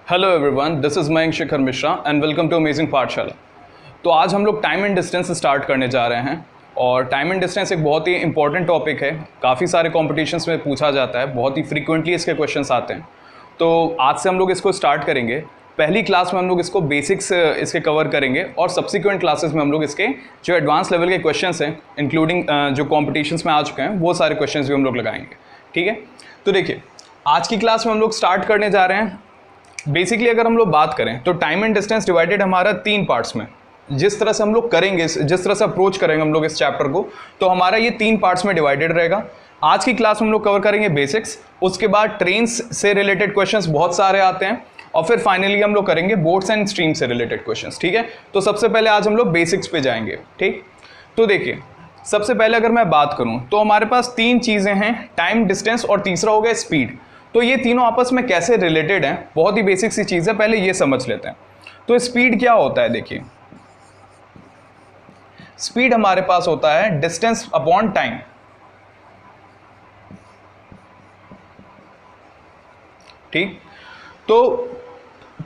Hello everyone, this is Mayank Shekhar Mishra and welcome to amazing Pathshala. तो आज हम लोग टाइम एंड डिस्टेंस स्टार्ट करने जा रहे हैं और टाइम एंड डिस्टेंस एक बहुत ही इंपॉर्टेंट टॉपिक है। काफ़ी सारे कॉम्पिटिशन्स में पूछा जाता है, बहुत ही फ्रीक्वेंटली इसके क्वेश्चंस आते हैं। तो आज से हम लोग इसको स्टार्ट करेंगे। पहली क्लास में हम लोग इसको बेसिक्स इसके कवर करेंगे और सब्सिक्वेंट क्लासेस में हम लोग इसके जो एडवांस लेवल के क्वेश्चंस हैं, इंक्लूडिंग जो कॉम्पिटिशन्स में आ चुके हैं, वो सारे क्वेश्चंस भी हम लोग लगाएंगे। ठीक है, तो देखिए आज की क्लास में हम लोग स्टार्ट करने जा रहे हैं। बेसिकली अगर हम लोग बात करें तो टाइम एंड डिस्टेंस डिवाइडेड हमारा 3 पार्ट्स में। जिस तरह से हम लोग करेंगे, जिस तरह से अप्रोच करेंगे हम लोग इस चैप्टर को, तो हमारा ये 3 पार्ट्स में डिवाइडेड रहेगा। आज की क्लास में हम लोग कवर करेंगे बेसिक्स, उसके बाद ट्रेन्स से रिलेटेड क्वेश्चंस बहुत सारे आते हैं और फिर फाइनली हम लोग करेंगे बोट्स एंड स्ट्रीम से रिलेटेड क्वेश्चंस। ठीक है, तो सबसे पहले आज हम लोग बेसिक्स पे जाएंगे। ठीक, तो देखिए सबसे पहले अगर मैं बात करूं तो हमारे पास 3 चीज़ें हैं, टाइम, डिस्टेंस और तीसरा हो गया स्पीड। तो ये तीनों आपस में कैसे रिलेटेड हैं, बहुत ही बेसिक सी चीज़ है, पहले ये समझ लेते हैं। तो स्पीड क्या होता है, देखिए स्पीड हमारे पास होता है डिस्टेंस अपॉन टाइम। ठीक, तो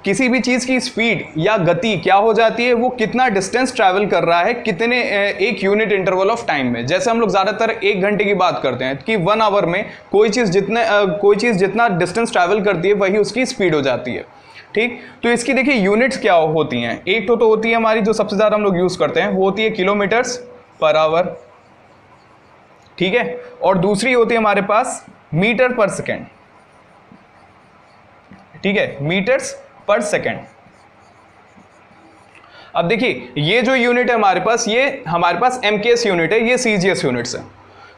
किसी भी चीज़ की स्पीड या गति क्या हो जाती है, वो कितना डिस्टेंस ट्रैवल कर रहा है कितने एक यूनिट इंटरवल ऑफ टाइम में। जैसे हम लोग ज़्यादातर 1 घंटे की बात करते हैं कि 1 आवर में कोई चीज़ जितना डिस्टेंस ट्रैवल करती है वही उसकी स्पीड हो जाती है। ठीक, तो इसकी देखिए यूनिट्स क्या होती हैं। एक तो होती है हमारी जो सबसे ज़्यादा हम लोग यूज़ करते हैं, वो होती है किलोमीटर्स पर आवर। ठीक है, और दूसरी होती है हमारे पास मीटर पर सेकेंड। ठीक है, मीटर्स पर सेकेंड। अब देखिए ये जो यूनिट है हमारे पास, ये हमारे पास एमकेएस यूनिट है, ये सीजीएस यूनिट्स है।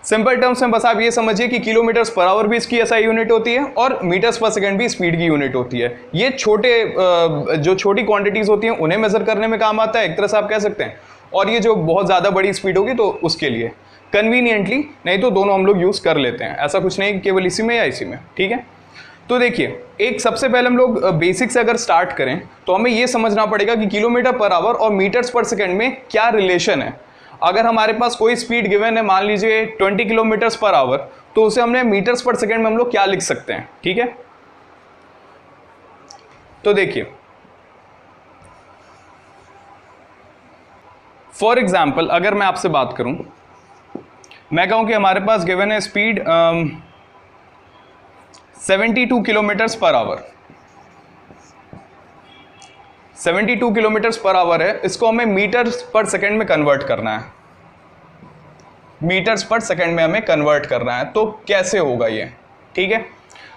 सिंपल टर्म्स में बस आप ये समझिए कि किलोमीटर्स पर आवर भी इसकी एसआई यूनिट होती है और मीटर्स पर सेकंड भी स्पीड की यूनिट होती है। ये जो छोटी क्वांटिटीज होती हैं उन्हें मेजर करने में काम आता है, एक तरह से आप कह सकते हैं। और ये जो बहुत ज़्यादा बड़ी स्पीड होगी तो उसके लिए कन्वीनियंटली, नहीं तो दोनों हम लोग यूज़ कर लेते हैं, ऐसा कुछ नहीं केवल इसी में या इसी में। ठीक है, तो देखिए एक सबसे पहले हम लोग बेसिक से अगर स्टार्ट करें तो हमें यह समझना पड़ेगा कि किलोमीटर पर आवर और मीटर्स पर सेकंड में क्या रिलेशन है। अगर हमारे पास कोई स्पीड गिवन है, मान लीजिए 20 किलोमीटर्स पर आवर, तो उसे हमने मीटर्स पर सेकंड में हम लोग क्या लिख सकते हैं। ठीक है, तो देखिए फॉर एग्जाम्पल अगर मैं आपसे बात करूं, मैं कहूं कि हमारे पास गिवन है speed 72 kilometres per our. 72 kilometres per our है, इसको हमें मीटर्स पर सेकंड में कन्वर्ट करना है। मीटर्स पर सेकंड में हमें कन्वर्ट करना है, तो कैसे होगा ये। ठीक है,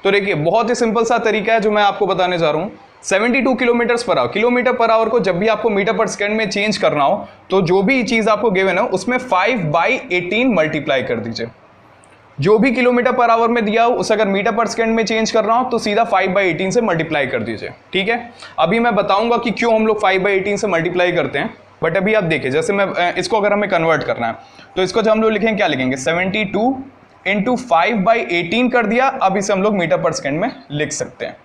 तो देखिए बहुत ही सिंपल सा तरीका है जो मैं आपको बताने जा रहा हूं। 72 kilometres per our, kilometre per our को जब भी आपको मीटर पर सेकंड में चेंज करना हो तो जो भी चीज आपको गिवन है उसमें 5/18 मल्टीप्लाई कर दीजिए। जो भी किलोमीटर पर आवर में दिया हो उसे अगर मीटर पर सेकंड में चेंज कर रहा हूं तो सीधा 5/18 से मल्टीप्लाई कर दीजिए। ठीक है, अभी मैं बताऊंगा कि क्यों हम लोग 5/18 से मल्टीप्लाई करते हैं, बट अभी आप देखिए जैसे मैं इसको अगर हमें कन्वर्ट करना है तो इसको जब हम लोग लिखेंगे क्या लिखेंगे, 72 इंटू 5/18 कर दिया। अब इसे हम लोग मीटर पर सेकंड में लिख सकते हैं।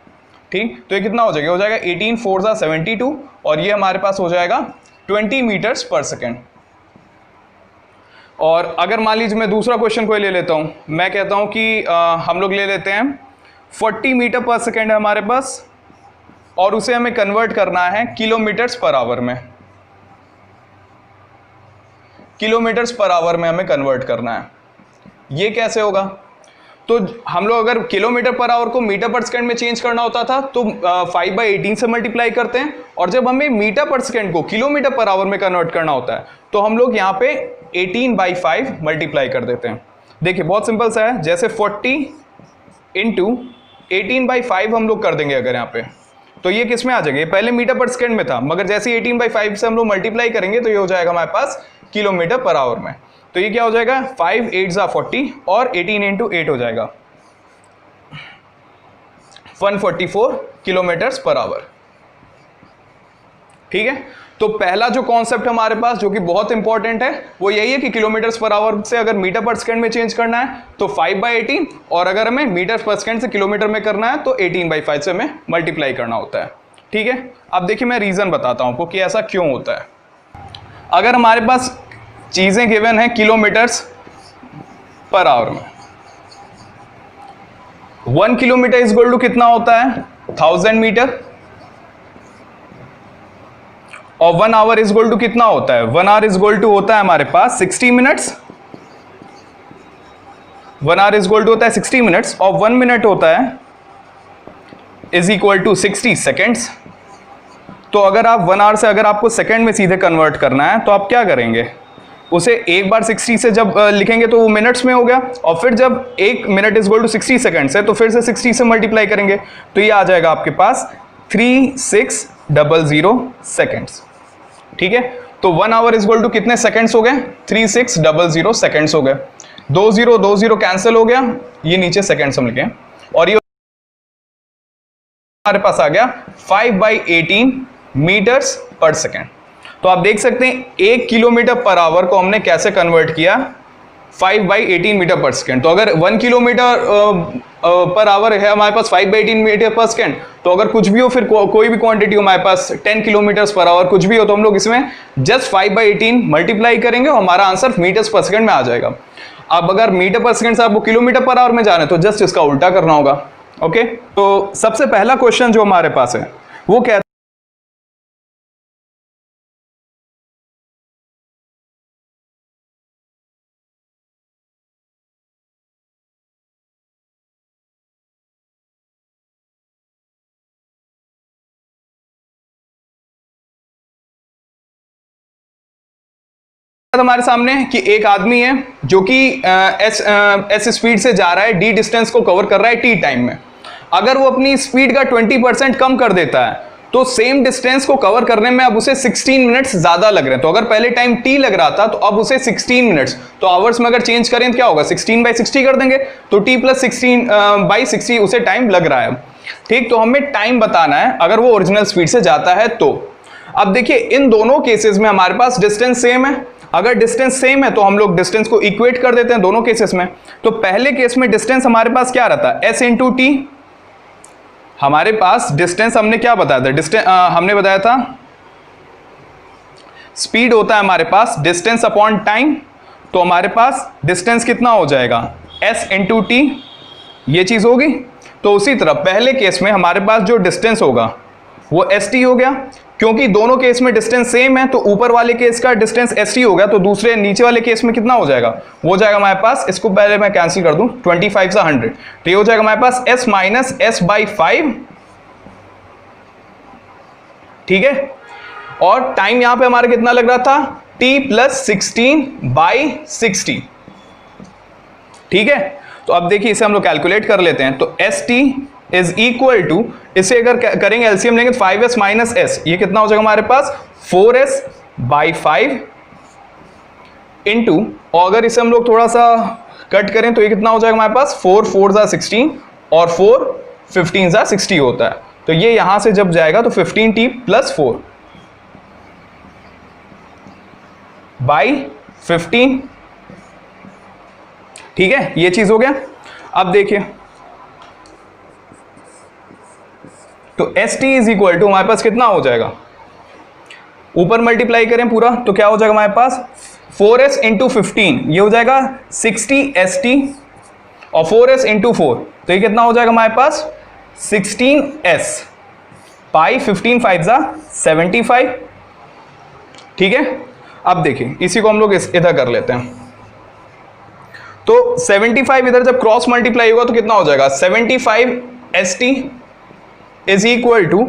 ठीक, तो ये कितना हो जाएगा, 18 4 × 72 और ये हमारे पास हो जाएगा 20 मीटर्स पर सेकेंड। और अगर मान लीजिए मैं दूसरा क्वेश्चन को ले लेता हूं, मैं कहता हूं कि हम लोग ले लेते हैं 40 मीटर पर सेकेंड है हमारे पास और उसे हमें कन्वर्ट करना है किलोमीटर्स पर आवर में। किलोमीटर्स पर आवर में हमें कन्वर्ट करना है, ये कैसे होगा। तो हम लोग अगर किलोमीटर पर आवर को मीटर पर सेकंड में चेंज करना होता था तो 5/18 से मल्टीप्लाई करते हैं, और जब हमें मीटर पर सेकंड को किलोमीटर पर आवर में कन्वर्ट करना होता है तो हम लोग यहाँ पे 18/5 मल्टीप्लाई कर देते हैं। देखिए बहुत सिंपल सा है, जैसे 40 इंटू 18/5 हम लोग कर देंगे अगर यहाँ पे, तो ये किस में आ जाएगा, ये पहले मीटर पर सेकंड में था, मगर जैसे 18/5 से हम लोग मल्टीप्लाई करेंगे तो ये हो जाएगा हमारे पास किलोमीटर पर आवर में। तो ये क्या हो जाएगा, 5 8 × 40 और 18 इंटू 8 हो जाएगा 144 किलोमीटर्स पर आवर। ठीक है, तो पहला जो कॉन्सेप्ट हमारे पास जो कि बहुत इंपॉर्टेंट है वो यही है कि किलोमीटर्स पर आवर से अगर मीटर पर सेकंड में चेंज करना है तो 5/18, और अगर हमें मीटर पर सेकंड से किलोमीटर में करना है तो 18/5 से हमें मल्टीप्लाई करना होता है। ठीक है, अब देखिए मैं रीजन बताता हूं आपको कि ऐसा क्यों होता है। अगर हमारे पास चीजें गिवन है किलोमीटर्स पर आवर में, 1 किलोमीटर इज इक्वल टू कितना होता है, 1000 मीटर। और 1 आवर इज इक्वल टू कितना होता है? 1 आवर इज इक्वल टू होता है हमारे पास 60 minutes. 1 hour is equal to होता है 60 मिनट्स और 1 मिनट होता है इज इक्वल टू 60 सेकेंड्स। तो अगर आप 1 आवर से अगर आपको सेकेंड में सीधे कन्वर्ट करना है तो आप क्या करेंगे? उसे एक बार 60 से जब लिखेंगे तो वो मिनट्स में हो गया, और फिर जब 1 minute is equal to 60 seconds है तो फिर से 60 से मल्टीप्लाई करेंगे तो ये आ जाएगा आपके पास 3600 सेकेंड्स। ठीक है, तो 1 आवर इज इक्वल टू कितने सेकेंड्स हो गए? 3600 सेकेंड्स हो गए। 20 कैंसिल हो गया, ये नीचे सेकेंड्स हम लिखे, और ये हमारे पास आ गया 5/18 मीटर्स पर सेकेंड। तो आप देख सकते हैं 1 किलोमीटर पर आवर को हमने कैसे कन्वर्ट किया? 5/18 मीटर पर सेकेंड। तो अगर 1 किलोमीटर पर आवर है हमारे पास 5/18 मीटर पर सेकेंड, तो अगर कुछ भी हो, फिर कोई भी क्वांटिटी हो हमारे पास 10 किलोमीटर्स पर आवर कुछ भी हो, तो हम लोग इसमें जस्ट 5/18 मल्टीप्लाई करेंगे और हमारा आंसर मीटर्स पर सेकेंड में आ जाएगा। अब अगर मीटर पर सेकेंड से आपको किलोमीटर पर आवर में जाना है तो जस्ट इसका उल्टा करना होगा। ओके, तो सबसे पहला क्वेश्चन जो हमारे पास है वो कहता हमारे सामने कि एक आदमी है जो कि एस स्पीड से जा रहा है, डी डिस्टेंस को कवर कर रहा है टी टाइम में। अगर वो अपनी स्पीड का 20% कम कर देता है तो सेम डिस्टेंस को कवर करने में अब उसे 16 मिनट्स ज्यादा लग रहे हैं। तो अगर पहले टाइम टी लग रहा था तो अब उसे 16 मिनट्स, तो आवर्स में अगर चेंज करें तो क्या होगा? 16/60 कर देंगे, तो टी प्लस 16/60 उसे टाइम लग रहा है। ठीक, तो हमें टाइम बताना है अगर वो ओरिजिनल स्पीड से जाता है तो। अब देखिए इन दोनों केसेस में हमारे पास डिस्टेंस सेम है। अगर डिस्टेंस सेम है तो हम लोग डिस्टेंस को इक्वेट कर देते हैं दोनों केसेस में। तो पहले केस में डिस्टेंस हमारे पास क्या रहता है? s into T. हमारे पास डिस्टेंस हमने क्या बताया था? हमने बताया था स्पीड होता है हमारे पास डिस्टेंस अपॉन टाइम। तो हमारे पास डिस्टेंस कितना हो जाएगा? s इंटू टी, ये चीज होगी। तो उसी तरह पहले केस में हमारे पास जो डिस्टेंस होगा वो st हो गया, क्योंकि दोनों केस में डिस्टेंस सेम है। तो ऊपर वाले केस का डिस्टेंस st हो गया, तो दूसरे नीचे वाले केस में कितना हो जाएगा? वो हो जाएगा हमारे पास, इसको पहले मैं कैंसिल कर दूं, 25 से 100, तो ये हो जाएगा हमारे पास s माइनस s/5। ठीक है, और टाइम यहां पे हमारा कितना लग रहा था? t plus 16/60। ठीक है, तो अब देखिए इसे हम लोग कैलकुलेट कर लेते हैं। तो st इज इक्वल टू, इसे अगर करेंगे एलसीएम लेंगे तो 5s माइनस s, ये कितना हो जाएगा हमारे पास? 4s/5 इंटू, और अगर इसे हम लोग थोड़ा सा कट करें तो ये कितना हो जाएगा हमारे पास? 4 4 16 और 4 15 60 होता है। तो ये यहां से जब जाएगा तो 15t प्लस 4 बाई 15। ठीक है, ये चीज हो गया। अब देखिए तो st इज इक्वल टू हमारे पास कितना हो जाएगा? ऊपर मल्टीप्लाई करें पूरा तो क्या हो जाएगा हमारे पास? 4s इंटू 15, ये हो जाएगा 60st, और 4s इंटू 4, तो ये कितना हो जाएगा हमारे पास? 16s पाई 15 5 75। ठीक है, अब देखिए इसी को हम लोग इधर कर लेते हैं। तो 75 इधर जब क्रॉस मल्टीप्लाई होगा तो कितना हो जाएगा? 75st इज इक्वल टू,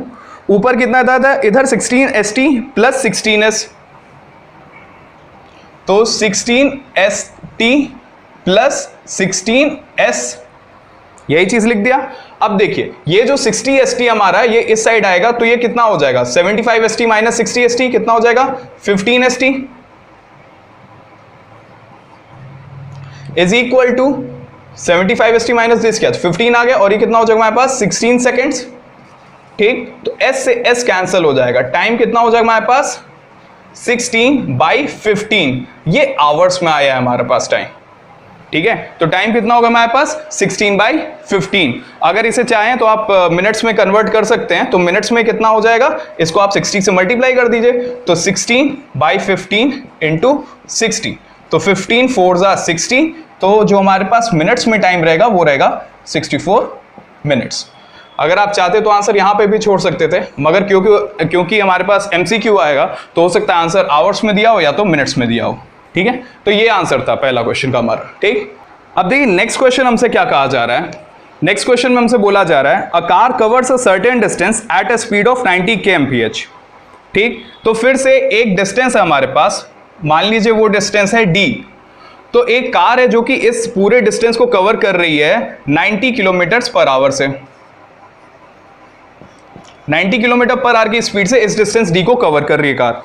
ऊपर कितना था इधर 16st प्लस 16s, तो 16st प्लस 16s, यही चीज लिख दिया। अब देखिए ये जो 60st हमारा ये इस साइड आएगा तो ये कितना हो जाएगा? 75st माइनस 60st कितना हो जाएगा? 15st is equal to 75st minus this क्या? 15 आ गया, और ये कितना हो जाएगा हमारे पास? 16 सेकेंड्स। ठीक, तो s से s कैंसिल हो जाएगा। टाइम कितना हो जाएगा हमारे पास? 16/15, ये आवर्स में आया है हमारे पास टाइम। ठीक है, तो टाइम कितना होगा हमारे पास? 16/15। अगर इसे चाहें तो आप मिनट्स में कन्वर्ट कर सकते हैं, तो मिनट्स में कितना हो जाएगा? इसको आप 60 से मल्टीप्लाई कर दीजिए, तो 16/15 इंटू 60, तो 15 4 60, तो जो हमारे पास मिनट्स में टाइम रहेगा वो रहेगा 64 मिनट्स। अगर आप चाहते तो आंसर यहाँ पे भी छोड़ सकते थे, मगर क्योंकि हमारे पास MCQ आएगा तो हो सकता है आंसर आवर्स में दिया हो या तो मिनट्स में दिया हो। ठीक है, तो ये आंसर था पहला क्वेश्चन का हमारा। ठीक, अब देखिए नेक्स्ट क्वेश्चन हमसे क्या कहा जा रहा है। नेक्स्ट क्वेश्चन में हमसे बोला जा रहा है a car covers a certain distance eight a speed of 90 kmph। ठीक, तो फिर से एक डिस्टेंस है हमारे पास, मान लीजिए वो डिस्टेंस है d। तो एक कार है जो कि इस पूरे डिस्टेंस को कवर कर रही है 90 किलोमीटर पर आवर से, 90 किलोमीटर पर आवर की स्पीड से इस डिस्टेंस d को कवर कर रही है car.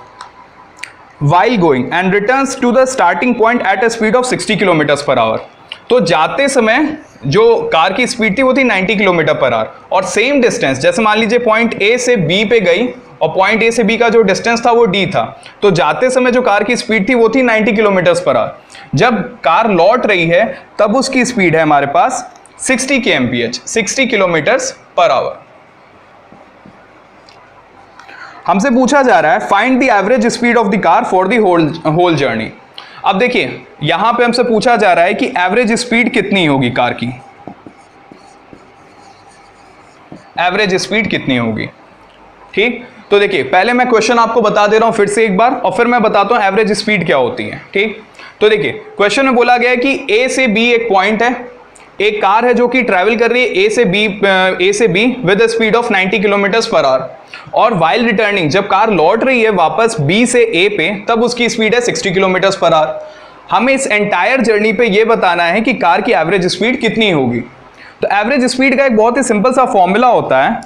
While going and returns to the starting point at a speed of 60 kilometre per hour. तो जाते समय जो कार की स्पीड थी वो थी 90 किलोमीटर पर आवर, और सेम डिस्टेंस जैसे मान लीजिए पॉइंट A से B पे गई और पॉइंट A से B का जो डिस्टेंस था वो D था, तो जाते समय जो कार की स्पीड थी वो थी 90 किलोमीटर पर आवर। जब कार लौट रही है तब उसकी स्पीड है हमारे पास 60 kmph, 60 किलोमीटर पर आवर। हमसे पूछा जा रहा है find the average speed of the car for the whole journey. अब देखिए यहां पे हमसे पूछा जा रहा है कि एवरेज स्पीड कितनी होगी कार की, एवरेज स्पीड कितनी होगी। ठीक, तो देखिए पहले मैं क्वेश्चन आपको बता दे रहा हूं फिर से एक बार, और फिर मैं बताता हूं एवरेज स्पीड क्या होती है। ठीक, तो देखिए क्वेश्चन में बोला गया है कि A से B एक पॉइंट है, एक कार है जो कि ट्रैवल कर रही है A से B with speed of 90 kilometre per our, और वाइल रिटर्निंग जब कार लौट रही है वापस B से A पे तब उसकी स्पीड है 60 किलोमीटर पर आवर। हमें इस एंटायर जर्नी पे ये बताना है कि कार की एवरेज स्पीड कितनी होगी। तो एवरेज स्पीड का एक बहुत ही सिंपल सा फॉर्मूला होता है,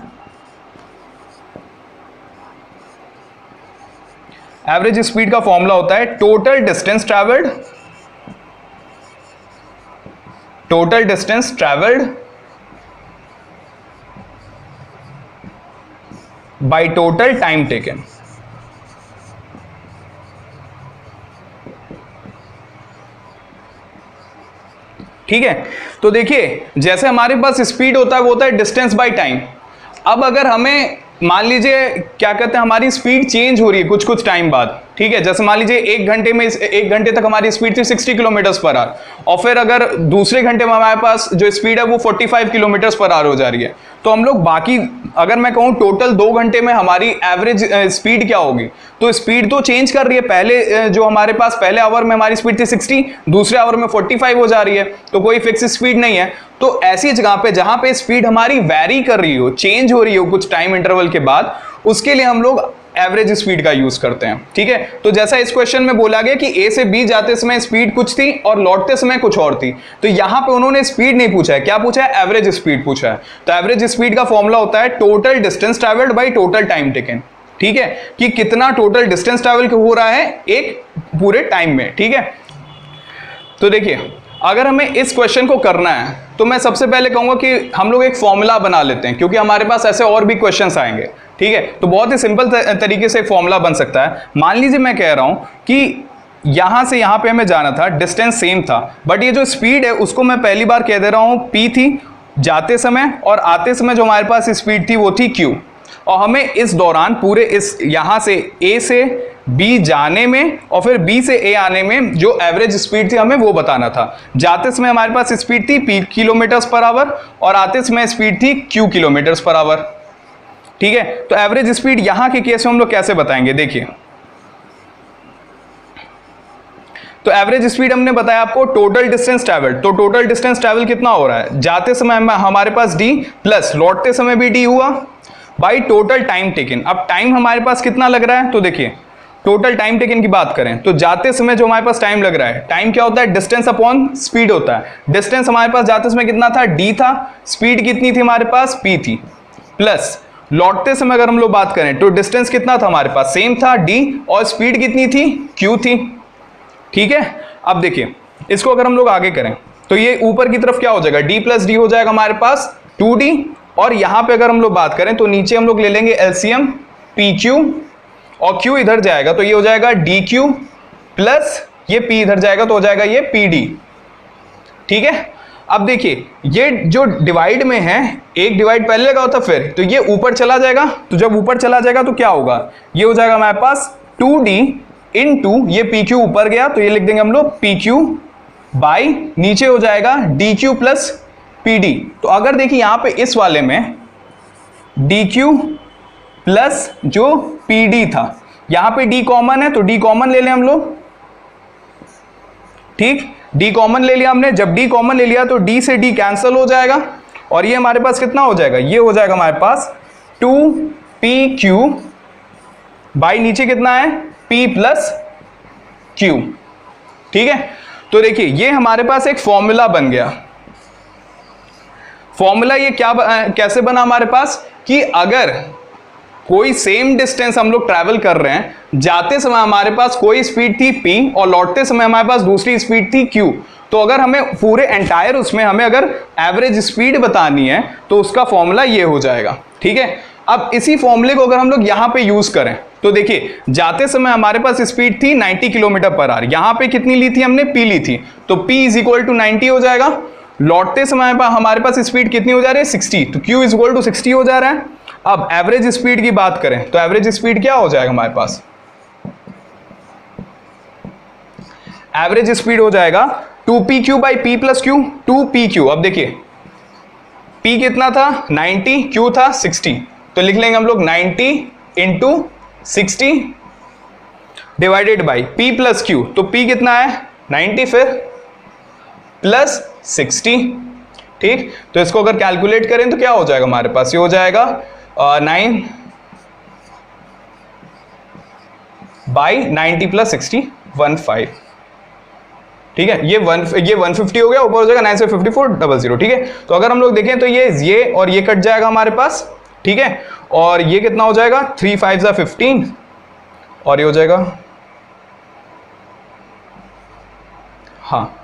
एवरेज स्पीड का फॉर्मूला होता है total distance travelled by total time taken. ठीक है, तो देखिए जैसे हमारे पास स्पीड होता है वो होता है डिस्टेंस बाय टाइम। अब अगर हमें मान लीजिए क्या कहते हैं हमारी स्पीड चेंज हो रही है कुछ टाइम बाद, ठीक है, जैसे मान लीजिए एक घंटे तक हमारी स्पीड थी 60 किलोमीटर पर आवर, और फिर अगर दूसरे घंटे में हमारे पास जो स्पीड है वो 45 किलोमीटर पर आवर हो जा रही है, तो हम लोग बाकी अगर मैं कहूँ टोटल 2 घंटे में हमारी एवरेज स्पीड क्या होगी, तो स्पीड तो चेंज कर रही है। पहले जो हमारे पास पहले आवर में हमारी स्पीड थी 60, दूसरे आवर में 45 हो जा रही है, तो कोई फिक्स स्पीड नहीं है। तो ऐसी जगह पे जहां पे स्पीड हमारी वैरी कर रही हो, चेंज हो रही हो कुछ टाइम इंटरवल के बाद, उसके लिए हम लोग एवरेज स्पीड का यूज करते हैं। ठीक है, तो जैसा इस क्वेश्चन में बोला गया कि A से B जाते समय स्पीड कुछ थी और लौटते समय कुछ और थी, तो यहां पे उन्होंने स्पीड नहीं पूछा है, क्या पूछा है, एवरेज स्पीड पूछा है। तो एवरेज स्पीड का फॉर्मूला होता है total distance travelled by total time taken. ठीक है, कि कितना टोटल डिस्टेंस ट्रैवल हो रहा है एक पूरे टाइम में। ठीक है, तो देखिए अगर हमें इस क्वेश्चन को करना है तो मैं सबसे पहले कहूंगा कि हम लोग एक फॉर्मूला बना लेते हैं, क्योंकि हमारे पास ऐसे और भी क्वेश्चंस आएंगे। ठीक है, तो बहुत ही सिंपल तरीके से एक फॉर्मूला बन सकता है। मान लीजिए मैं कह रहा हूं कि यहां से यहां पे हमें जाना था, डिस्टेंस सेम था, बट ये जो स्पीड है उसको मैं पहली बार कह दे रहा हूं P थी जाते समय, और आते समय जो हमारे पास स्पीड थी वो थी Q। और हमें इस दौरान पूरे इस यहां से A से B जाने में और फिर B से A आने में जो एवरेज स्पीड थी हमें वो बताना था। जाते समय हमारे पास स्पीड थी P किलोमीटर पर आवर और आते समय स्पीड थी Q किलोमीटर पर आवर। ठीक है, तो एवरेज स्पीड यहां के केस में हम लोग कैसे बताएंगे, देखिए तो एवरेज स्पीड हमने बताया आपको टोटल डिस्टेंस ट्रैवल। तो टोटल डिस्टेंस ट्रैवल कितना हो रहा है, जाते समय हमारे पास D प्लस लौटते समय भी D हुआ बाई टोटल टाइम टेकन। अब टाइम हमारे पास कितना लग रहा है, तो देखिए टोटल टाइम टेकन की बात करें तो जाते समय जो हमारे पास टाइम लग रहा है, टाइम क्या होता है, डिस्टेंस अपॉन स्पीड होता है। डिस्टेंस हमारे पास जाते समय कितना था, D था, स्पीड कितनी थी हमारे पास, P थी, प्लस लौटते समय अगर हम लोग बात करें तो डिस्टेंस कितना था हमारे पास, सेम था D, और स्पीड कितनी थी, Q थी। ठीक है, अब देखिए इसको अगर हम लोग आगे करें तो ये ऊपर की तरफ क्या हो जाएगा, D प्लस D हो जाएगा हमारे पास 2D, और यहां पे अगर हम लोग बात करें तो नीचे हम लोग ले लेंगे LCM PQ, और Q इधर जाएगा तो ये हो जाएगा DQ प्लस ये P इधर जाएगा तो हो जाएगा ये PD। ठीक है, अब देखिए ये जो डिवाइड में है, एक डिवाइड पहले लगा होता फिर तो ये ऊपर चला जाएगा, तो जब ऊपर चला जाएगा तो क्या होगा, ये हो जाएगा हमारे पास 2D इंटू ये PQ ऊपर गया तो ये लिख देंगे हम लोग PQ बाई नीचे हो जाएगा DQ प्लस PD। तो अगर देखिए यहां पे इस वाले में डी क्यू प्लस जो पी डी था, यहां पे डी कॉमन है तो डी कॉमन ले लें हम लोग, ठीक, डी कॉमन ले लिया हमने। जब डी कॉमन ले लिया तो डी से डी कैंसिल हो जाएगा और ये हमारे पास कितना हो जाएगा, ये हो जाएगा हमारे पास 2pq बाई नीचे कितना है p प्लस q, ठीक है। तो देखिए ये हमारे पास एक फॉर्मूला बन गया। फॉर्मूला ये क्या कैसे बना हमारे पास कि अगर कोई सेम डिस्टेंस हम लोग ट्रैवल कर रहे हैं, जाते समय हमारे पास कोई स्पीड थी p और लौटते समय हमारे पास दूसरी स्पीड थी q, तो अगर हमें पूरे एंटायर उसमें हमें अगर एवरेज स्पीड बतानी है तो उसका फॉर्मूला ये हो जाएगा, ठीक है। अब इसी फॉर्मूले को अगर हम लोग यहां पे यूज करें तो देखिए जाते समय हमारे पास स्पीड थी 90 किलोमीटर पर आवर, यहां पे कितनी ली थी हमने, p ली थी, तो p इज इक्वल टू 90 हो जाएगा। लौटते समय हमारे पास स्पीड कितनी हो जा रही है 60, तो q इज इक्वल टू 60 हो जा रहा है। अब एवरेज स्पीड की बात करें तो एवरेज स्पीड क्या हो जाएगा हमारे पास, एवरेज स्पीड हो जाएगा 2pq by p plus q, 2pq। अब देखिए p कितना था 90, q था 60, तो लिख लेंगे हम लोग 90 into 60 divided by p plus q, तो p कितना है 90 फिर प्लस 60, ठीक। तो इसको अगर कैलकुलेट करें तो क्या हो जाएगा हमारे पास, ये हो जाएगा 9 बाई 90 प्लस 60 15, ठीक है। ये 150 हो गया, ऊपर हो जाएगा 9 से 5400, ठीक है। तो अगर हम लोग देखें तो ये और ये कट जाएगा हमारे पास, ठीक है, और ये कितना हो जाएगा 3 5 जा 15 और ये हो जाएगा, हाँ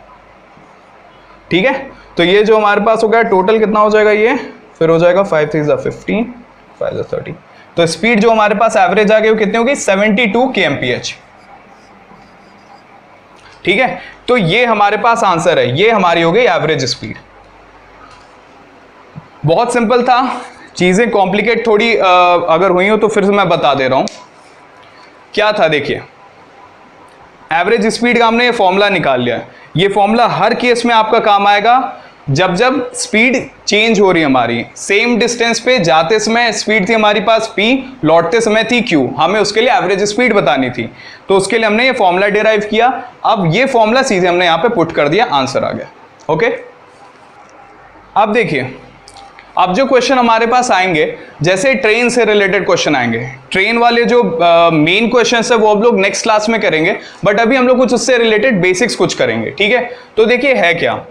ठीक है। तो ये जो हमारे पास हो गया टोटल कितना हो जाएगा, ये फिर हो जाएगा 5 3 जा 15 5 जा 30, तो स्पीड जो हमारे पास एवरेज आ गई वो कितनी होगी 72 kmph, ठीक है। तो ये हमारे पास आंसर है, ये हमारी हो गई एवरेज स्पीड। बहुत सिंपल था, चीजें कॉम्प्लिकेट थोड़ी अगर हुई हो तो फिर से मैं बता दे रहा हूं क्या था। देखिए एवरेज स्पीड का हमने ये फॉर्मूला निकाल लिया, ये फॉर्मूला हर केस में आपका काम आएगा जब स्पीड चेंज हो रही है हमारी, सेम डिस्टेंस पे जाते समय स्पीड थी हमारी पास p, लौटते समय थी q, हमें उसके लिए एवरेज स्पीड बतानी थी, तो उसके लिए हमने ये फॉर्मूला डिराइव किया। अब ये फॉर्मूला सीधे हमने यहां पे पुट कर दिया, आंसर आ गया, ओके। अब देखिए अब जो क्वेश्चन हमारे पास आएंगे, जैसे ट्रेन से रिलेटेड क्वेश्चन आएंगे, ट्रेन वाले जो मेन क्वेश्चन है वो हम लोग नेक्स्ट क्लास में करेंगे, बट अभी हम लोग कुछ उससे रिलेटेड बेसिक्स कुछ करेंगे, ठीक है। तो देखिए है क्या,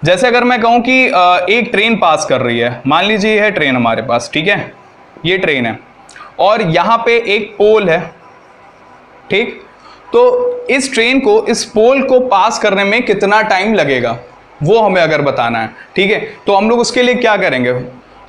जैसे अगर मैं कहूं कि एक ट्रेन पास कर रही है, मान लीजिए ये है ट्रेन हमारे पास, ठीक है, ये ट्रेन है और यहां पे एक पोल है, ठीक। तो इस ट्रेन को, इस पोल को पास करने में कितना टाइम लगेगा वो हमें अगर बताना है, ठीक है। तो हम लोग उसके लिए क्या करेंगे,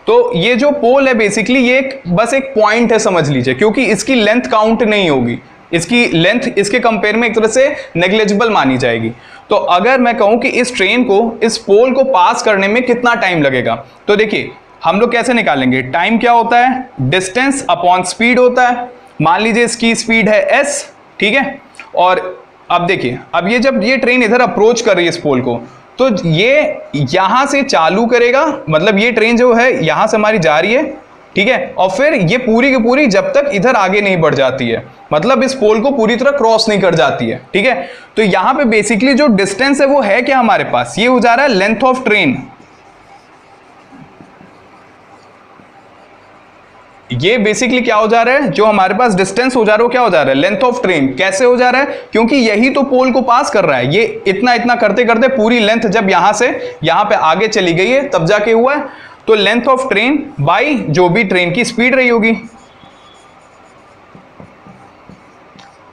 तो ये जो पोल है बेसिकली ये बस एक पॉइंट है समझ लीजिए, क्योंकि इसकी लेंथ काउंट नहीं होगी, इसकी लेंथ इसके कंपेयर में एक तरह से नेग्लिजिबल मानी जाएगी। तो अगर मैं कहूं कि इस ट्रेन को, इस पोल को पास करने में कितना टाइम लगेगा, तो देखिए हम लोग कैसे निकालेंगे, टाइम क्या होता है, डिस्टेंस अपॉन स्पीड होता है। मान लीजिए इसकी स्पीड है s, ठीक है, और अब देखिए अब ये जब ये ट्रेन इधर अप्रोच कर रही है इस पोल को, तो ये यहां से चालू करेगा, मतलब ये ट्रेन जो है यहां से हमारी जा रही है, ठीक है, और फिर ये पूरी की पूरी जब तक इधर आगे नहीं बढ़ जाती है, मतलब इस पोल को पूरी तरह क्रॉस नहीं कर जाती है, ठीक है। तो यहां पे बेसिकली जो डिस्टेंस है वो है क्या हमारे पास, ये हो जा रहा है लेंथ ऑफ ट्रेन, ये बेसिकली क्या हो जा रहा है, जो हमारे पास डिस्टेंस हो जा रहा है वो क्या हो जा रहा है, लेंथ ऑफ ट्रेन। कैसे हो जा रहा है, क्योंकि यही तो पोल को पास कर रहा है, ये इतना इतना करते करते पूरी लेंथ जब यहां से यहां पे आगे चली गई है तब जाके हुआ है, तो लेंथ ऑफ ट्रेन बाई जो भी ट्रेन की स्पीड रही होगी,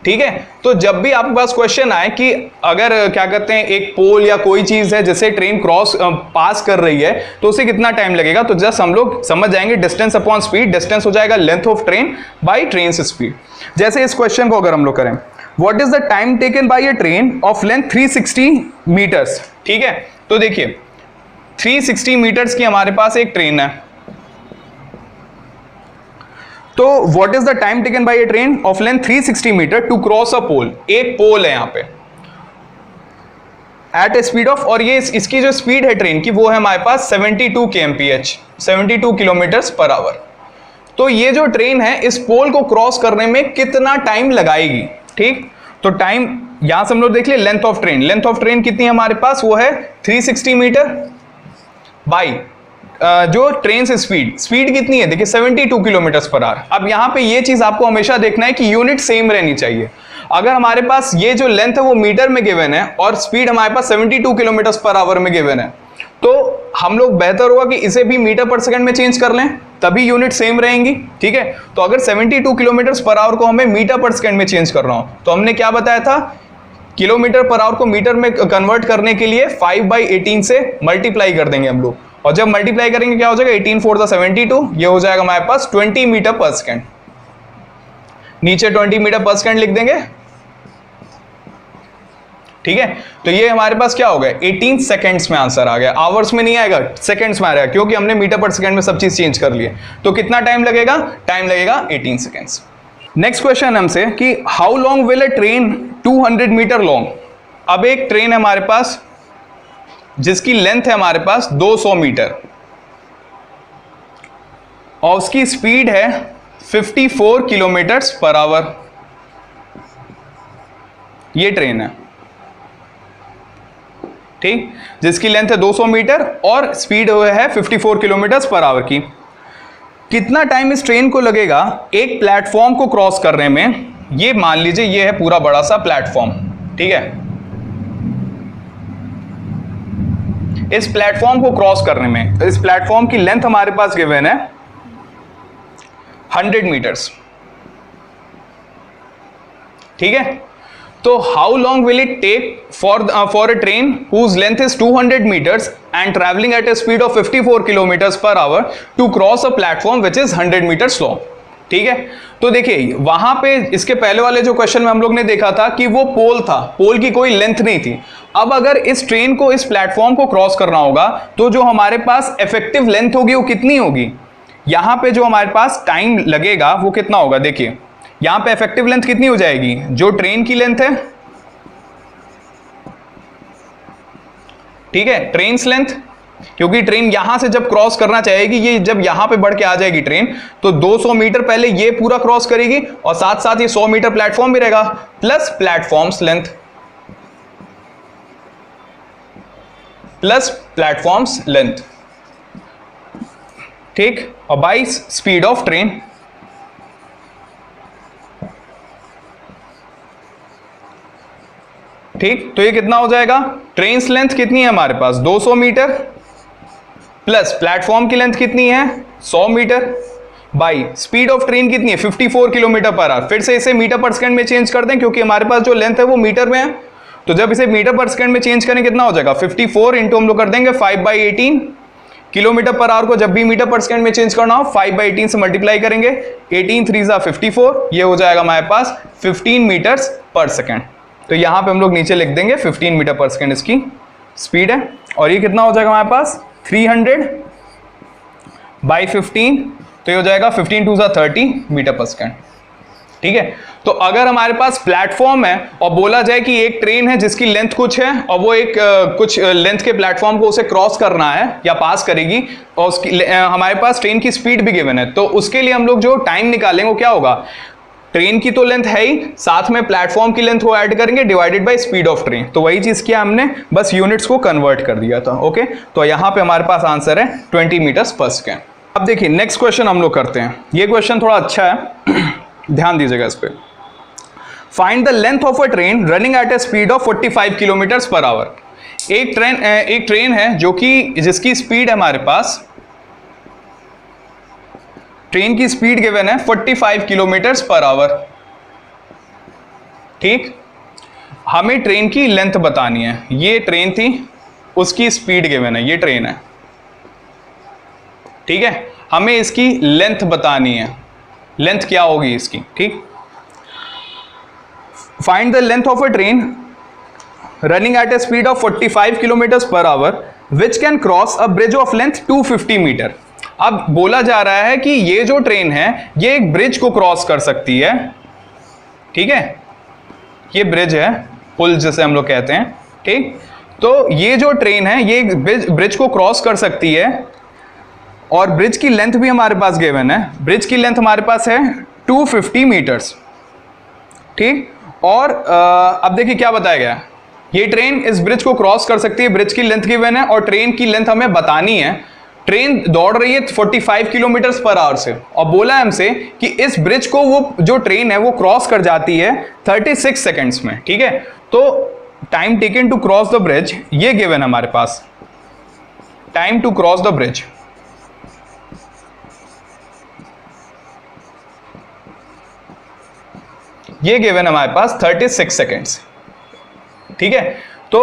ठीक है। तो जब भी आपके पास क्वेश्चन आए कि अगर क्या कहते हैं एक पोल या कोई चीज है जिसे ट्रेन पास कर रही है तो उसे कितना टाइम लगेगा, तो जस्ट हम लोग समझ जाएंगे डिस्टेंस अपॉन स्पीड, डिस्टेंस हो जाएगा length of train by train speed. जैसे इस क्वेश्चन को अगर हम लोग करें, what is the time taken by a train of length 360 metres, ठीक है। तो देखिए 360 मीटर्स की हमारे पास एक ट्रेन है, तो what is the time taken by a train of length 360 metre to cross a pole, एक पोल है यहां पे, एट ए स्पीड ऑफ, और ये इसकी जो स्पीड है ट्रेन की वो है हमारे पास 72 kmph, 72 किलोमीटर्स पर आवर। तो ये जो ट्रेन है इस पोल को क्रॉस करने में कितना टाइम लगाएगी, ठीक। तो टाइम यहां से हम लोग देख ले, length of train, length of train कितनी है हमारे पास, वो है 360 मीटर बाई जो ट्रेन से स्पीड कितनी है, देखिए 72 किलोमीटर पर आवर। अब यहां पे ये चीज आपको हमेशा देखना है कि यूनिट सेम रहनी चाहिए। अगर हमारे पास ये जो लेंथ है वो मीटर में गिवन है और स्पीड हमारे पास 72 किलोमीटर पर आवर में गिवन है, तो हम लोग बेहतर होगा कि इसे भी मीटर पर सेकंड में चेंज कर लें, तभी यूनिट सेम रहेंगी, ठीक है। तो अगर 72 किलोमीटर पर आवर को हमें मीटर पर सेकंड में चेंज करना हो तो हमने क्या बताया था, किलोमीटर पर आवर को मीटर में कन्वर्ट करने के लिए 5/18 से मल्टीप्लाई कर देंगे हम लोग, और जब मल्टीप्लाई करेंगे क्या हो जाएगा, 18 4 द 72, ये हो जाएगा हमारे पास 20 मीटर पर सेकंड। नीचे 20 मीटर पर सेकंड लिख देंगे, ठीक है। तो ये हमारे पास क्या हो गया, 18 सेकंड्स में आंसर आ गया, आवर्स में नहीं आएगा, सेकंड्स में आ रहा है, क्योंकि हमने मीटर पर सेकंड में सब चीज चेंज कर ली है। तो कितना टाइम लगेगा, टाइम लगेगा 18 सेकंड्स। नेक्स्ट क्वेश्चन हमसे कि how long will a train 200 metre long. अब एक ट्रेन है हमारे पास जिसकी लेंथ है हमारे पास 200 मीटर और उसकी स्पीड है 54 किलोमीटर पर आवर। ये ट्रेन है, ठीक, जिसकी लेंथ है 200 मीटर और स्पीड है 54 किलोमीटर पर आवर की। कितना टाइम इस ट्रेन को लगेगा एक प्लेटफॉर्म को क्रॉस करने में। ये मान लीजिए ये है पूरा बड़ा सा प्लेटफॉर्म, ठीक है। इस प्लेटफॉर्म को क्रॉस करने में, इस प्लेटफॉर्म की लेंथ हमारे पास गिवन है 100 मीटर्स, ठीक है। तो how long will it take for a train whose length is 200 metres and travelling at a speed of 54 kilometres per hour to cross a platform which is 100 metres long, ठीक है। तो देखिए वहां पे इसके पहले वाले जो क्वेश्चन में हम लोग ने देखा था कि वो पोल था, पोल की कोई लेंथ नहीं थी। अब अगर इस ट्रेन को, इस प्लेटफॉर्म को क्रॉस करना होगा तो जो हमारे पास इफेक्टिव लेंथ होगी वो कितनी होगी, यहां पे जो हमारे पास टाइम लगेगा वो कितना होगा। देखिए यहां पे इफेक्टिव लेंथ कितनी हो जाएगी, जो ट्रेन की लेंथ है, ठीक है, ट्रेन लेंथ, क्योंकि ट्रेन यहां से जब क्रॉस करना चाहेगी, ये जब यहां पे बढ़ के आ जाएगी ट्रेन, तो 200 मीटर पहले ये पूरा क्रॉस करेगी और साथ साथ ये 100 मीटर प्लेटफॉर्म भी रहेगा, plus platforms length, plus platforms length, ठीक, और बाई स्पीड ऑफ ट्रेन। ठीक, तो ये कितना हो जाएगा, ट्रेन लेंथ कितनी है हमारे पास 200 मीटर प्लस प्लेटफॉर्म की लेंथ कितनी है 100 metre by speed of train कितनी है 54 किलोमीटर पर आवर। फिर से इसे मीटर पर सेकंड में चेंज कर दें क्योंकि हमारे पास जो लेंथ है वो मीटर में है, तो जब इसे मीटर पर सेकंड में चेंज करें कितना हो जाएगा 54 इंटू हम लोग कर देंगे 5/18 किलोमीटर पर आवर को जब भी मीटर पर सेकंड में चेंज करना हो 5/18 से मल्टीप्लाई करेंगे, 18 3 ज़ा 54, ये हो जाएगा हमारे पास 15 मीटर्स पर सेकंड। तो यहाँ पे हम लोग नीचे लिख देंगे 15 मीटर पर सेकंड इसकी स्पीड है, और ये कितना हो जाएगा हमारे पास 300/15, तो ये हो जाएगा 15 2 ज़ा 30 मीटर पर सेकंड। ठीक है, तो अगर हमारे पास प्लेटफॉर्म है और बोला जाए कि एक ट्रेन है जिसकी लेंथ कुछ है और वो एक कुछ लेंथ के प्लेटफॉर्म को उसे क्रॉस करना है या पास करेगी, और उसकी हमारे पास ट्रेन की स्पीड भी गिवन है, तो उसके लिए हम लोग जो टाइम निकालेंगे वो क्या होगा, ट्रेन की तो लेंथ है ही, साथ में प्लेटफॉर्म की लेंथ वो ऐड करेंगे divided by speed of train. तो वही चीज किया हमने, बस यूनिट्स को कन्वर्ट कर दिया था। ओके, तो यहां पे हमारे पास आंसर है 20 मीटर्स पर सेकंड। अब देखिए नेक्स्ट क्वेश्चन हम लोग करते हैं, ये क्वेश्चन थोड़ा अच्छा है, ध्यान दीजिएगा इस पे। Find the length of a train running at a speed of 45 kilometres per our. एक ट्रेन है जो कि जिसकी स्पीड है हमारे पास, ट्रेन की स्पीड गिवन है 45 किलोमीटर्स पर आवर। ठीक, हमें ट्रेन की लेंथ बतानी है, ये ट्रेन थी उसकी स्पीड गिवन है, ये ट्रेन है, ठीक है, हमें इसकी लेंथ बतानी है, लेंथ क्या होगी इसकी। ठीक, find the length of a train running at a speed of 45 kilometres per hour which can cross a bridge of length 250 metre. अब बोला जा रहा है कि ये जो ट्रेन है ये एक ब्रिज को क्रॉस कर सकती है, ठीक है, ये ब्रिज है, पुल जिसे हम लोग कहते हैं। ठीक, तो ये जो ट्रेन है ये ब्रिज को क्रॉस कर सकती है और ब्रिज की लेंथ भी हमारे पास गिवन है। ब्रिज की लेंथ हमारे पास है 250 मीटर्स, ठीक। और अब देखिए क्या बताया गया, ये ट्रेन इस ब्रिज को क्रॉस कर सकती है, ब्रिज की लेंथ गिवन है और ट्रेन की लेंथ हमें बतानी है। ट्रेन दौड़ रही है 45 किलोमीटर पर आवर से और बोला है हमसे कि इस ब्रिज को वो जो ट्रेन है वो क्रॉस कर जाती है 36 सेकेंड्स में, ठीक है। तो time taken to cross the bridge ये गिवन है हमारे पास, time to cross the bridge ये गिवन है हमारे पास 36 सेकेंड्स, ठीक है। तो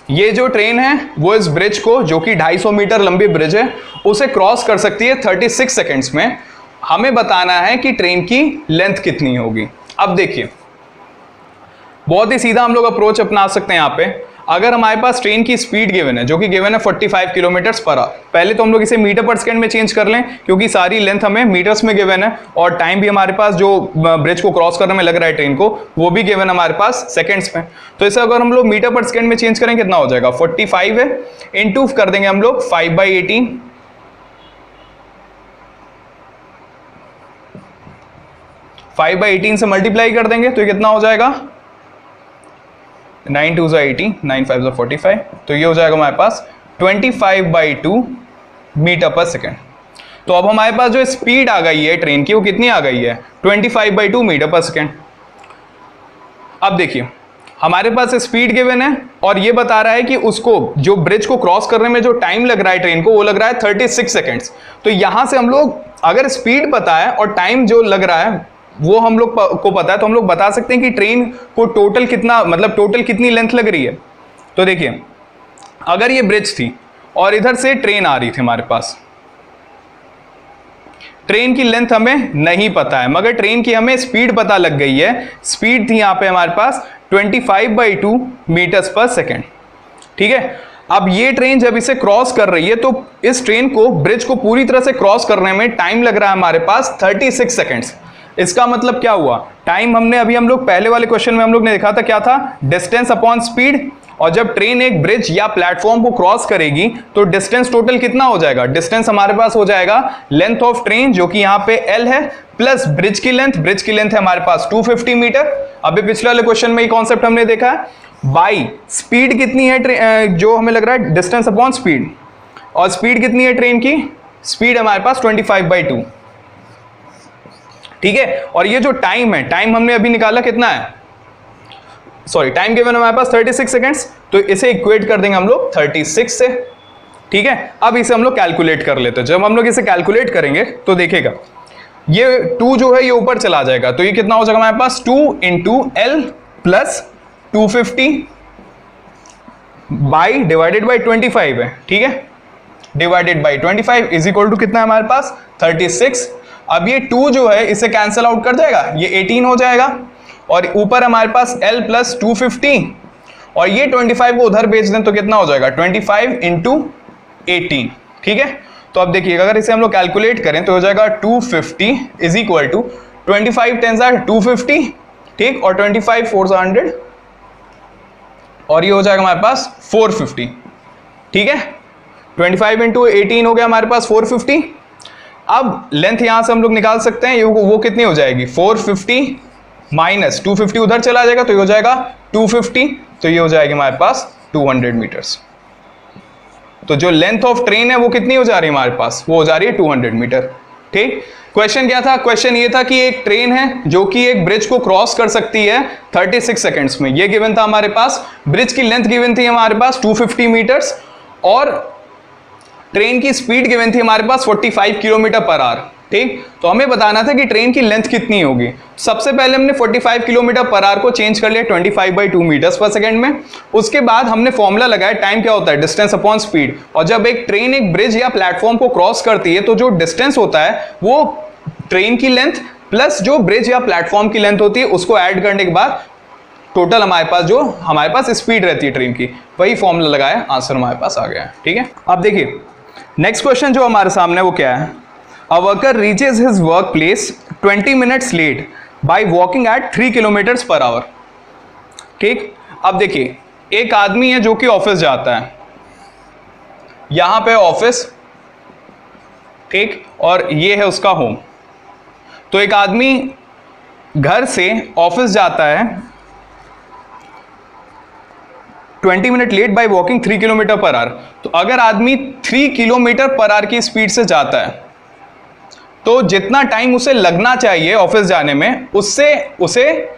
ये जो ट्रेन है वो इस ब्रिज को, जो कि 250 मीटर लंबी ब्रिज है, उसे क्रॉस कर सकती है 36 सेकेंड्स में। हमें बताना है कि ट्रेन की लेंथ कितनी होगी। अब देखिए बहुत ही सीधा हम लोग अप्रोच अपना सकते हैं यहाँ पे। अगर हमारे पास ट्रेन की स्पीड गिवन है, जो कि गिवन है 45 किलोमीटर पर आवर, पहले तो हम लोग इसे मीटर पर सेकंड में चेंज कर लें क्योंकि सारी लेंथ हमें मीटर्स में गिवन है और टाइम भी हमारे पास जो ब्रिज को क्रॉस करने में लग रहा है ट्रेन को वो भी गिवन हमारे पास सेकंड्स में। तो इसे अगर हम लोग मीटर पर सेकंड में चेंज करें कितना हो जाएगा, 45 है, इनटू कर देंगे हम लोग 5/18, 5/18 से मल्टीप्लाई कर देंगे तो ये कितना हो जाएगा, 9 2 80, 9 5 45, तो ये हो जाएगा हमारे पास 25/2 मीटर पर सेकेंड। तो अब हमारे पास जो स्पीड आ गई है ट्रेन की वो कितनी आ गई है, 25/2 मीटर पर सेकेंड। अब देखिए हमारे पास स्पीड गिवन है और ये बता रहा है कि उसको जो ब्रिज को क्रॉस करने में जो टाइम लग रहा है ट्रेन को वो लग रहा है 36 सेकेंड्स। तो यहां से हम लोग अगर स्पीड पता है और टाइम जो लग रहा है वो हम लोग को पता है तो हम लोग बता सकते हैं कि ट्रेन को टोटल कितना, मतलब टोटल कितनी लेंथ लग रही है। तो देखिए अगर ये ब्रिज थी और इधर से ट्रेन आ रही थी हमारे पास, ट्रेन की लेंथ हमें नहीं पता है मगर ट्रेन की हमें स्पीड पता लग गई है। स्पीड थी यहां पे हमारे पास 25/2 मीटर्स पर सेकेंड, ठीक है। अब ये ट्रेन जब इसे क्रॉस कर रही है तो इस ट्रेन को, ब्रिज को पूरी तरह से क्रॉस करने में टाइम लग रहा है हमारे पास 36 सेकेंड्स। इसका मतलब क्या हुआ, टाइम हमने अभी हम लोग पहले वाले क्वेश्चन में हम लोग ने देखा था क्या था, डिस्टेंस अपॉन स्पीड। और जब ट्रेन एक ब्रिज या प्लेटफॉर्म को क्रॉस करेगी तो डिस्टेंस टोटल कितना हो जाएगा, डिस्टेंस हमारे पास हो जाएगा लेंथ ऑफ ट्रेन जो कि यहाँ पे L है प्लस ब्रिज की लेंथ, ब्रिज की लेंथ है हमारे पास 250 मीटर। अभी पिछले वाले क्वेश्चन में ये कॉन्सेप्ट हमने देखा है, बाई स्पीड कितनी है जो हमें लग रहा है डिस्टेंस अपॉन स्पीड, और स्पीड कितनी है ट्रेन की, स्पीड हमारे पास 25/2, ठीक है। और ये जो टाइम है, टाइम हमने अभी निकाला कितना है, सॉरी टाइम गिवन हमारे पास 36 सेकेंड्स, तो इसे इक्वेट कर देंगे हम लोग 36 से, ठीक है। अब इसे हम लोग कैलकुलेट कर लेते हैं। जब हम लोग इसे कैलकुलेट करेंगे तो देखेगा ये 2 जो है ये ऊपर चला जाएगा तो ये कितना हो जाएगा हमारे पास 2 × L plus 250 by divided by 25 है, ठीक है, divided by 25 is equal to कितना है हमारे पास 36। अब ये 2 जो है इसे कैंसिल आउट कर जाएगा, ये 18 हो जाएगा और ऊपर हमारे पास L प्लस 250 और ये 25 को उधर भेज दें तो कितना हो जाएगा 25 × 18, ठीक है। तो अब देखिए अगर इसे हम लोग कैलकुलेट करें तो हो जाएगा 250 इज इक्वल टू 25 10 250, ठीक, और 25 4 100 और ये हो जाएगा हमारे पास 450, ठीक है। 25 × 18 हो गया हमारे पास 450। अब लेंथ यहां से हम लोग निकाल सकते हैं, वो कितनी हो जाएगी 450 माइनस 250 उधर चला जाएगा तो ये हो जाएगा 250, तो ये हो जाएगी हमारे पास 200 मीटर्स। तो जो लेंथ ऑफ ट्रेन है वो कितनी हो जा रही है हमारे पास, वो हो जा रही है 200 मीटर, ठीक। क्वेश्चन क्या था, क्वेश्चन ये था कि एक ट्रेन है जो कि एक ब्रिज को क्रॉस कर सकती है 36 सेकेंड्स में, ये गिवन था हमारे पास। ब्रिज की लेंथ गिवन थी हमारे पास 250 मीटर्स और ट्रेन की स्पीड गिवन थी हमारे पास 45 किलोमीटर पर आवर, ठीक। तो हमें बताना था कि ट्रेन की लेंथ कितनी होगी। सबसे पहले हमने 45 किलोमीटर पर आवर को चेंज कर लिया 25/2 मीटर्स पर सेकंड में। उसके बाद हमने फॉर्मूला लगाया, टाइम क्या होता है डिस्टेंस अपॉन स्पीड, और जब एक ट्रेन एक ब्रिज या प्लेटफॉर्म को क्रॉस करती है तो जो डिस्टेंस होता है वो ट्रेन की लेंथ प्लस जो ब्रिज या प्लेटफॉर्म की लेंथ होती है उसको ऐड करने के बाद टोटल हमारे पास स्पीड रहती है ट्रेन की, वही फॉर्मूला लगाया, आंसर हमारे पास आ गया है, ठीक है। अब देखिए नेक्स्ट क्वेश्चन जो हमारे सामने वो क्या है, a worker reaches his workplace 20 minutes late by walking at 3 kilometres per hour, ठीक। अब देखिए एक आदमी है जो कि ऑफिस जाता है, यहां पे ऑफिस, ठीक, और ये है उसका होम। तो एक आदमी घर से ऑफिस जाता है 20 minute late by walking 3 kilometre per hour. तो अगर आदमी 3 किलोमीटर पर आवर की स्पीड से जाता है तो जितना टाइम उसे लगना चाहिए ऑफिस जाने में, उससे उसे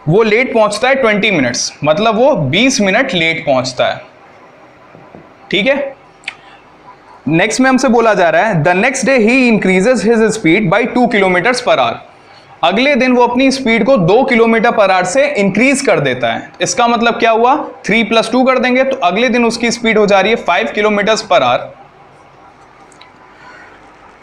वो लेट पहुंचता है 20 मिनट्स, मतलब वो 20 मिनट लेट पहुंचता है। ठीक है, नेक्स्ट में हमसे बोला जा रहा है the next day he increases his speed bye 2 kilometre per our. अगले दिन वो अपनी स्पीड को 2 किलोमीटर पर आवर से इंक्रीज कर देता है। इसका मतलब क्या हुआ, 3 + 2 कर देंगे तो अगले दिन उसकी स्पीड हो जा रही है 5 kilometre per our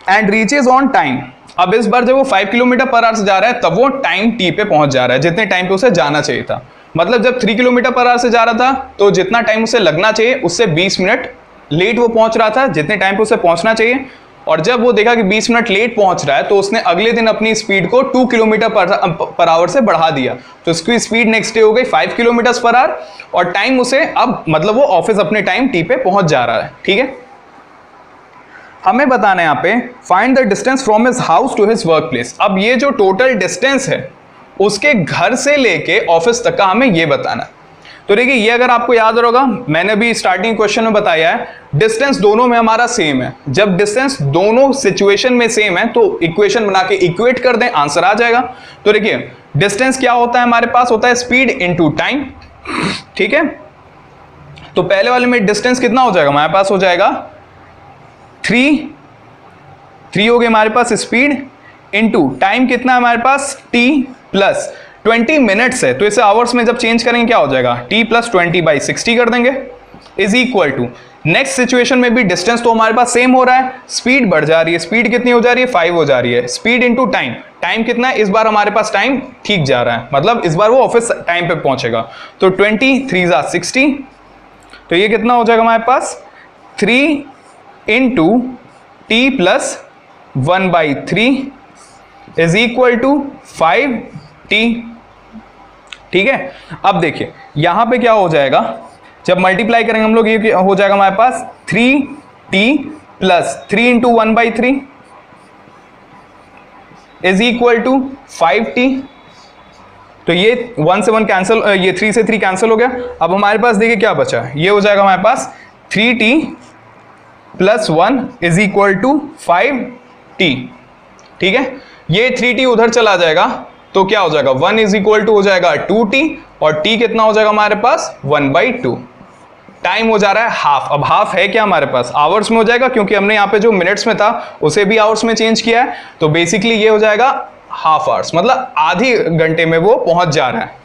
and reaches on time. अब इस बार जब वो 5 किलोमीटर पर आवर से जा रहा है तब वो टाइम टी पे पहुंच जा रहा है, जितने टाइम पे उसे जाना चाहिए था। मतलब जब 3 किलोमीटर पर आवर से जा रहा था तो जितना टाइम उसे लगना चाहिए उससे 20 मिनट लेट वो पहुंच रहा था, जितने टाइम पे उसे पहुंचना चाहिए। और जब वो देखा कि 20 मिनट लेट पहुंच रहा है तो उसने अगले दिन अपनी स्पीड को 2 किलोमीटर पर आवर से बढ़ा दिया। तो उसकी स्पीड नेक्स्ट डे हो गई 5 किलोमीटर पर आवर और टाइम उसे अब मतलब वो ऑफिस अपने टाइम टी पे पहुंच जा रहा है। ठीक है, हमें बताना है यहाँ पे find the distance from his house to his workplace. अब ये जो टोटल डिस्टेंस है उसके घर से लेके ऑफिस तक का हमें ये बताना है। तो देखिए, ये अगर आपको याद होगा, मैंने भी स्टार्टिंग क्वेश्चन में बताया है, डिस्टेंस दोनों में हमारा सेम है। जब डिस्टेंस दोनों सिचुएशन में सेम है तो इक्वेशन बना के इक्वेट कर दें, आंसर आ जाएगा। तो देखिए, डिस्टेंस क्या होता है, हमारे पास होता है स्पीड इनटू टाइम। ठीक है, तो पहले वाले में डिस्टेंस कितना हो जाएगा, हमारे पास हो जाएगा 3 हो गई हमारे पास स्पीड, इनटू टाइम कितना है हमारे पास t प्लस 20 मिनट्स है, तो इसे आवर्स में जब चेंज करेंगे क्या हो जाएगा, t + 20/60 कर देंगे, is equal to next situation में भी डिस्टेंस तो हमारे पास सेम हो रहा है, स्पीड बढ़ जा रही है, स्पीड कितनी हो जा रही है, 5 हो जा रही है, स्पीड इनटू टाइम, टाइम कितना है, इस बार हमारे पास टाइम ठीक जा रहा है, मतलब इस बार वो ऑफिस टाइम पे पहुंचेगा। तो 20 3 = 60, तो ये कितना हो जाएगा हमारे पास 3 × t + 1/3 is equal to 5t। ठीक है, अब देखिए यहां पे क्या हो जाएगा, जब मल्टीप्लाई करेंगे हम लोग, ये हो जाएगा हमारे पास 3t + 3 × 1/3 is equal to 5t। तो ये 1 से 1 कैंसिल, ये 3 से 3 कैंसिल हो गया। अब हमारे पास देखिए क्या बचा, ये हो जाएगा हमारे पास 3t + 1 is equal to 5t। ठीक है, ये 3t उधर चला जाएगा तो क्या हो जाएगा, 1 इज इक्वल टू हो जाएगा 2t और t कितना हो जाएगा हमारे पास 1/2। टाइम हो जा रहा है हाफ। अब हाफ है क्या हमारे पास, आवर्स में हो जाएगा, क्योंकि हमने यहाँ पे जो मिनट्स में था उसे भी आवर्स में चेंज किया है। तो बेसिकली ये हो जाएगा हाफ आवर्स, मतलब आधी घंटे में वो पहुंच जा रहा है।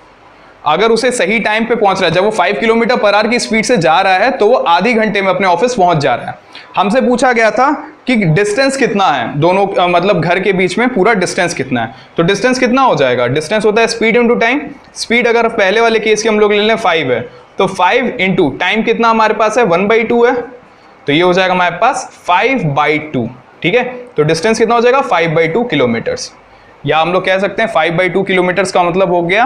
अगर उसे सही टाइम पे पहुंच रहा है, जब वो 5 किलोमीटर पर आवर की स्पीड से जा रहा है तो वो आधी घंटे में अपने ऑफिस पहुंच जा रहा है। हमसे पूछा गया था कि डिस्टेंस कितना है दोनों, मतलब घर के बीच में पूरा डिस्टेंस कितना है। तो डिस्टेंस कितना हो जाएगा, डिस्टेंस होता है स्पीड इनटू टाइम। स्पीड अगर पहले वाले केस के हम लोग ले लें 5 है, तो 5 × टाइम कितना हमारे पास है 1/2 है, तो ये हो जाएगा हमारे पास 5/2। ठीक है, तो डिस्टेंस कितना हो जाएगा 5/2 किलोमीटर्स, या हम लोग कह सकते हैं 5/2 किलोमीटर्स का मतलब हो गया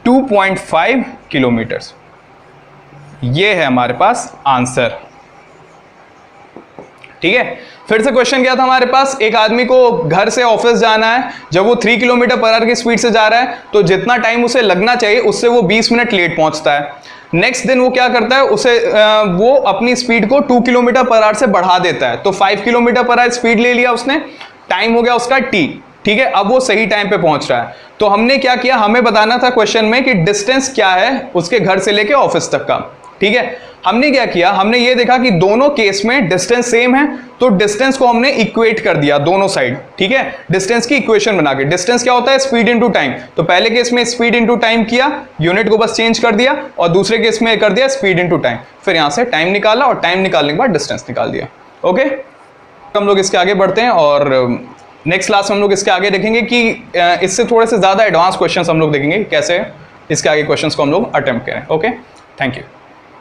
2.5 किलोमीटर्स। ये है हमारे पास आंसर। ठीक है, फिर से क्वेश्चन क्या था हमारे पास, एक आदमी को घर से ऑफिस जाना है, जब वो 3 किलोमीटर पर आवर की स्पीड से जा रहा है तो जितना टाइम उसे लगना चाहिए उससे वो 20 मिनट लेट पहुंचता है। नेक्स्ट दिन वो क्या करता है, उसे वो अपनी स्पीड को 2 किलोमीटर पर आवर से बढ़ा देता है। तो 5 किलोमीटर पर आवर स्पीड ले लिया उसने, टाइम हो गया उसका t। ठीक है, अब वो सही टाइम पे पहुंच रहा है। तो हमने क्या किया, हमें बताना था क्वेश्चन में कि डिस्टेंस क्या है उसके घर से लेके ऑफिस तक का। ठीक है, हमने क्या किया, हमने ये देखा कि दोनों केस में डिस्टेंस सेम है, तो डिस्टेंस को हमने इक्वेट कर दिया दोनों साइड। ठीक है, डिस्टेंस की इक्वेशन बना के, डिस्टेंस क्या होता है स्पीड इनटू टाइम, तो पहले केस में स्पीड इनटू टाइम किया, यूनिट को बस चेंज कर दिया, और दूसरे केस में कर दिया स्पीड इनटू टाइम, फिर यहां से टाइम निकाला और टाइम निकालने के बाद डिस्टेंस निकाल दिया। ओके, हम लोग इसके आगे बढ़ते हैं और नेक्स्ट क्लास में हम लोग इसके आगे देखेंगे कि इससे थोड़े से ज्यादा एडवांस क्वेश्चंस हम लोग देखेंगे, कैसे इसके आगे क्वेश्चंस को हम लोग अटेम्प्ट करें। Okay, thank you.